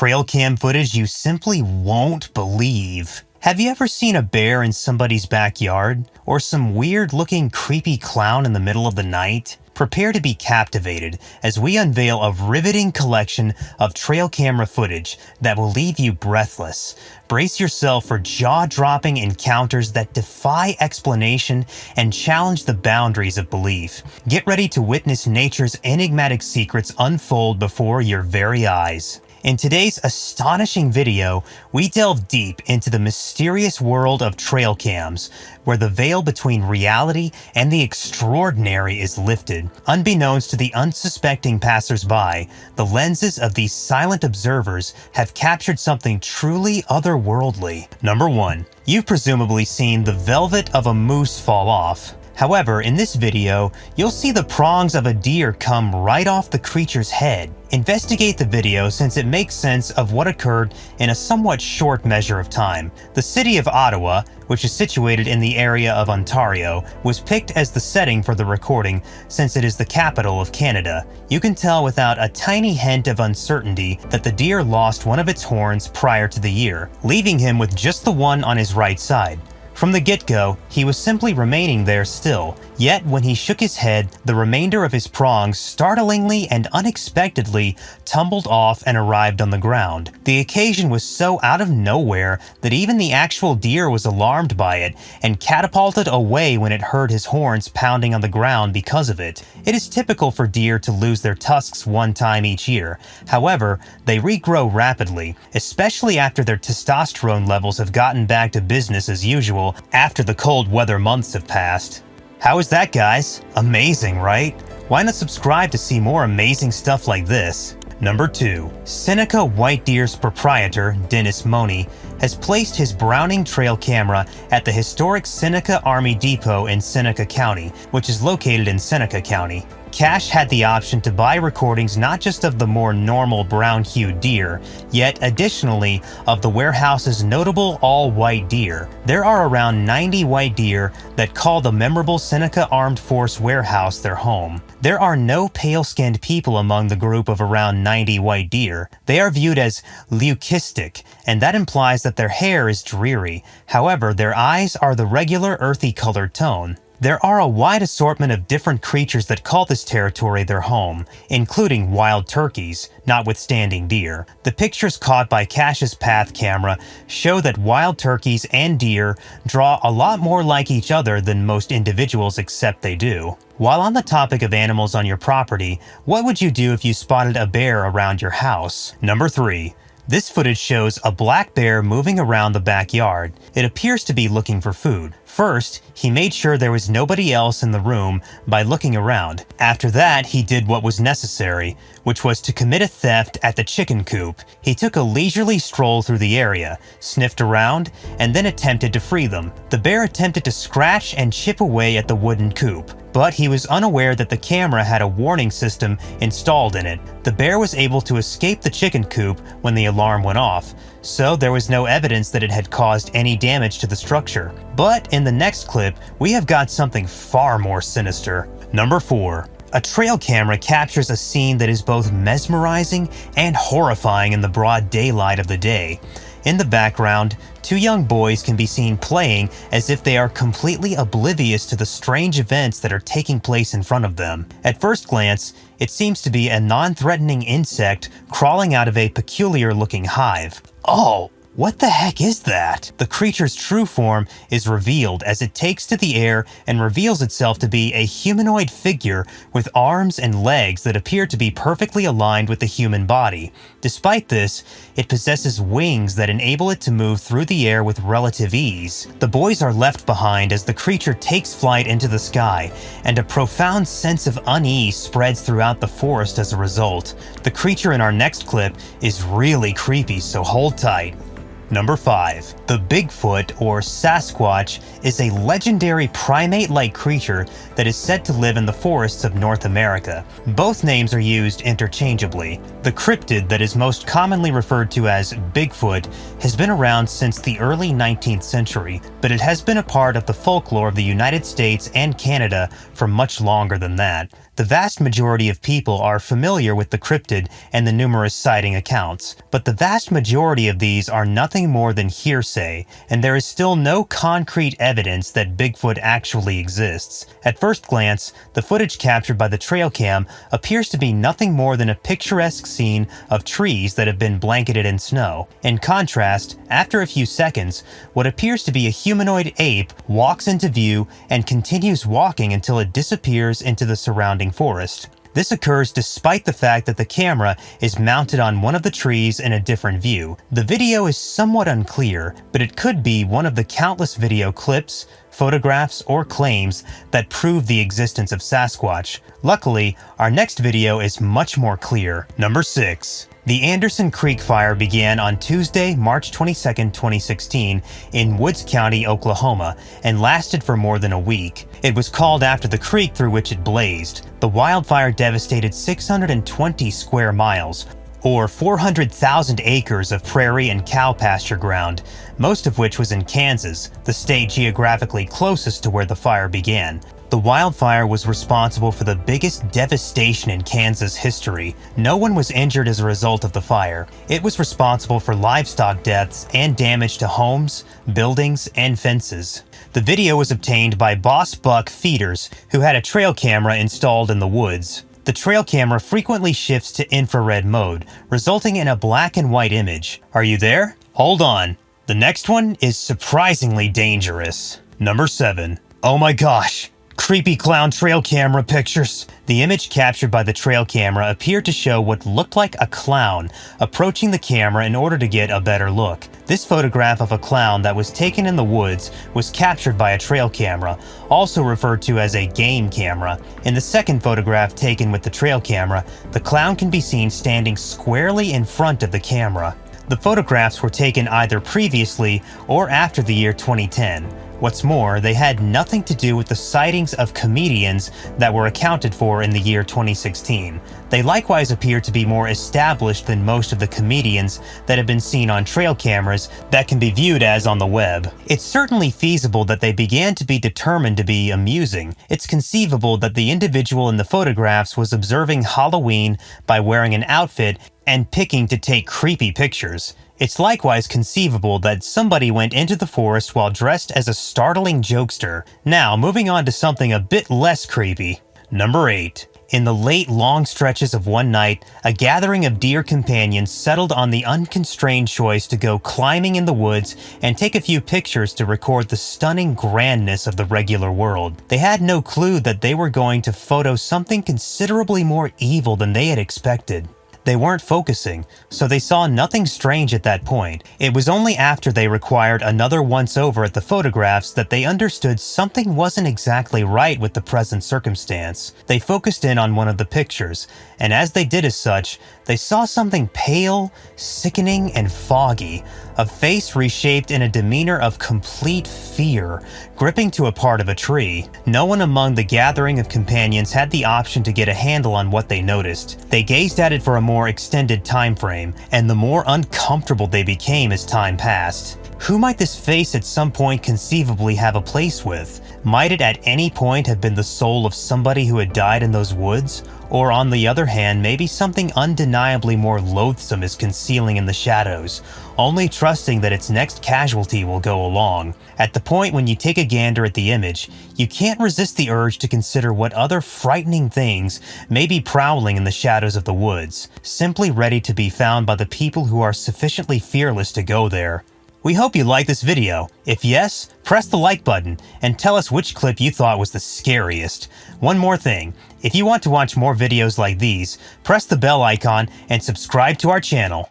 trail cam footage you simply won't believe. Have you ever seen a bear in somebody's backyard? Or some weird-looking creepy clown in the middle of the night? Prepare to be captivated as we unveil a riveting collection of trail camera footage that will leave you breathless. Brace yourself for jaw-dropping encounters that defy explanation and challenge the boundaries of belief. Get ready to witness nature's enigmatic secrets unfold before your very eyes. In today's astonishing video, we delve deep into the mysterious world of trail cams, where the veil between reality and the extraordinary is lifted. Unbeknownst to the unsuspecting passersby, the lenses of these silent observers have captured something truly otherworldly. Number 1. You've presumably seen the velvet of a moose fall off. However, in this video, you'll see the prongs of a deer come right off the creature's head. Investigate the video since it makes sense of what occurred in a somewhat short measure of time. The city of Ottawa, which is situated in the area of Ontario, was picked as the setting for the recording since it is the capital of Canada. You can tell without a tiny hint of uncertainty that the deer lost one of its horns prior to the year, leaving him with just the one on his right side. From the get-go, he was simply remaining there still, yet when he shook his head, the remainder of his prongs startlingly and unexpectedly tumbled off and arrived on the ground. The occasion was so out of nowhere that even the actual deer was alarmed by it and catapulted away when it heard his horns pounding on the ground because of it. It is typical for deer to lose their tusks one time each year. However, they regrow rapidly, especially after their testosterone levels have gotten back to business as usual after the cold weather months have passed. How is that, guys? Amazing, right? Why not subscribe to see more amazing stuff like this? Number 2. Seneca White Deer's proprietor, Dennis Money, has placed his Browning trail camera at the historic Seneca Army Depot in Seneca County, which is located in Seneca County. Cash had the option to buy recordings not just of the more normal brown-hued deer, yet additionally of the warehouse's notable all-white deer. There are around 90 white deer that call the memorable Seneca Armed Force warehouse their home. There are no pale-skinned people among the group of around 90 white deer. They are viewed as leucistic, and that implies that their hair is dreary. However, their eyes are the regular earthy-colored tone. There are a wide assortment of different creatures that call this territory their home, including wild turkeys, notwithstanding deer. The pictures caught by Cash's Path camera show that wild turkeys and deer draw a lot more like each other than most individuals accept they do. While on the topic of animals on your property, what would you do if you spotted a bear around your house? Number 3. This footage shows a black bear moving around the backyard. It appears to be looking for food. First, he made sure there was nobody else in the room by looking around. After that, he did what was necessary, which was to commit a theft at the chicken coop. He took a leisurely stroll through the area, sniffed around, and then attempted to free them. The bear attempted to scratch and chip away at the wooden coop, but he was unaware that the camera had a warning system installed in it. The bear was able to escape the chicken coop when the alarm went off, so there was no evidence that it had caused any damage to the structure. But in the next clip, we have got something far more sinister. Number 4. A trail camera captures a scene that is both mesmerizing and horrifying in the broad daylight of the day. In the background, 2 young boys can be seen playing as if they are completely oblivious to the strange events that are taking place in front of them. At first glance, it seems to be a non-threatening insect crawling out of a peculiar-looking hive. Oh, what the heck is that? The creature's true form is revealed as it takes to the air and reveals itself to be a humanoid figure with arms and legs that appear to be perfectly aligned with the human body. Despite this, it possesses wings that enable it to move through the air with relative ease. The boys are left behind as the creature takes flight into the sky, and a profound sense of unease spreads throughout the forest as a result. The creature in our next clip is really creepy, so hold tight. Number 5. The Bigfoot, or Sasquatch, is a legendary primate-like creature that is said to live in the forests of North America. Both names are used interchangeably. The cryptid that is most commonly referred to as Bigfoot has been around since the early 19th century, but it has been a part of the folklore of the United States and Canada for much longer than that. The vast majority of people are familiar with the cryptid and the numerous sighting accounts, but the vast majority of these are nothing more than hearsay, and there is still no concrete evidence that Bigfoot actually exists. At first glance, the footage captured by the trail cam appears to be nothing more than a picturesque scene of trees that have been blanketed in snow. In contrast, after a few seconds, what appears to be a humanoid ape walks into view and continues walking until it disappears into the surrounding forest. This occurs despite the fact that the camera is mounted on one of the trees in a different view. The video is somewhat unclear, but it could be one of the countless video clips, photographs, or claims that prove the existence of Sasquatch. Luckily, our next video is much more clear. Number 6. The Anderson Creek Fire began on Tuesday, March 22, 2016, in Woods County, Oklahoma, and lasted for more than a week. It was called after the creek through which it blazed. The wildfire devastated 620 square miles, or 400,000 acres of prairie and cow pasture ground, most of which was in Kansas, the state geographically closest to where the fire began. The wildfire was responsible for the biggest devastation in Kansas history. No one was injured as a result of the fire. It was responsible for livestock deaths and damage to homes, buildings, and fences. The video was obtained by Boss Buck Feeders, who had a trail camera installed in the woods. The trail camera frequently shifts to infrared mode, resulting in a black and white image. Are you there? Hold on. The next one is surprisingly dangerous. Number 7. Oh my gosh! Creepy clown trail camera pictures. The image captured by the trail camera appeared to show what looked like a clown approaching the camera in order to get a better look. This photograph of a clown that was taken in the woods was captured by a trail camera, also referred to as a game camera. In the second photograph taken with the trail camera, the clown can be seen standing squarely in front of the camera. The photographs were taken either previously or after the year 2010. What's more, they had nothing to do with the sightings of comedians that were accounted for in the year 2016. They likewise appear to be more established than most of the comedians that have been seen on trail cameras that can be viewed as on the web. It's certainly feasible that they began to be determined to be amusing. It's conceivable that the individual in the photographs was observing Halloween by wearing an outfit and picking to take creepy pictures. It's likewise conceivable that somebody went into the forest while dressed as a startling jokester. Now, moving on to something a bit less creepy. Number 8. In the late, long stretches of one night, a gathering of deer companions settled on the unconstrained choice to go climbing in the woods and take a few pictures to record the stunning grandness of the regular world. They had no clue that they were going to photo something considerably more evil than they had expected. They weren't focusing, so they saw nothing strange at that point. It was only after they required another once-over at the photographs that they understood something wasn't exactly right with the present circumstance. They focused in on one of the pictures, and as they did as such, they saw something pale, sickening, and foggy, a face reshaped in a demeanor of complete fear, gripping to a part of a tree. No one among the gathering of companions had the option to get a handle on what they noticed. They gazed at it for a more extended time frame, and the more uncomfortable they became as time passed. Who might this face at some point conceivably have a place with? Might it at any point have been the soul of somebody who had died in those woods? Or on the other hand, maybe something undeniably more loathsome is concealing in the shadows, only trusting that its next casualty will go along. At the point when you take a gander at the image, you can't resist the urge to consider what other frightening things may be prowling in the shadows of the woods, simply ready to be found by the people who are sufficiently fearless to go there. We hope you liked this video. If yes, press the like button and tell us which clip you thought was the scariest. One more thing, if you want to watch more videos like these, press the bell icon and subscribe to our channel.